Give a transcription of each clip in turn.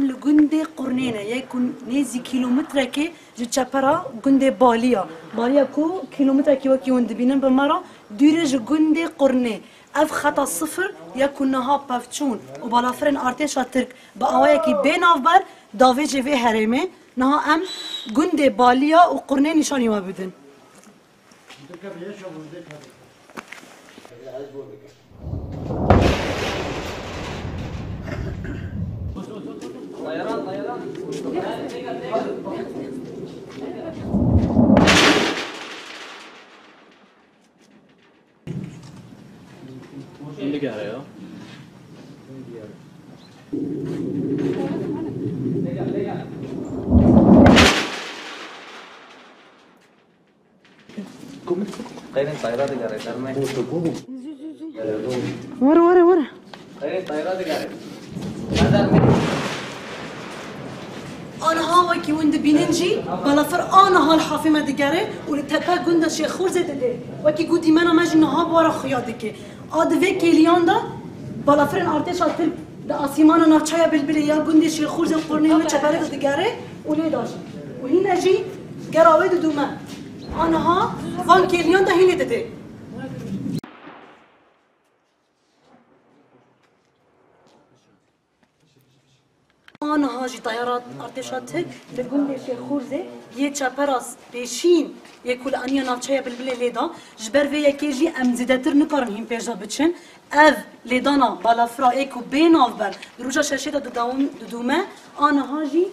لگنده قرنینه یکون نیزی کیلومتره که جچپرا گنده بالیا کو کیلومتره که وکی وند بینن به مرا دوره گنده قرنه اف خطا صفر یکون نها پفچون و بالافرین ارتش ترک با آوایی که بین آفبر داوی جوی هرمه نها ام گنده بالیا و قرنه نشانی ما بدن Şimdi kya rahe ho? Kayın tayra de gare karne. ورا Kayın tayra de gare. أنا هاوكي وند بيننجي بلا فر أنا هالحافمة دقاري ولتبقى قند شيخ خورزة دقاري وكي قودي مانا ماجي نهاب ورا خيادك آد فيكي اليوم دا بلا فرن أرتش أتل دا أسيمانا نافشايا بالبلي يا قند شيخ خورزة القرنين وشبالك دقاري ولي داشي وهنا جي قراوي دوما أنا ها فان كيليون دا هيني ددي أنا هاجي طيارات أرتشاتك لقول شيخ خورزة يتشابراس بيشين يكول أنيا نافشايا بالبلي ليدا جبر في يكيجي أم زيدتر نكارن هم بيجا بتشن أف ليدانا بالافرا إيكو بين أفبر دروجا شاشيدا دوما أنا هاجي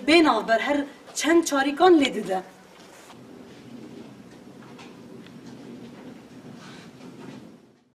بين أفبر هر چند چاریکان لیدیده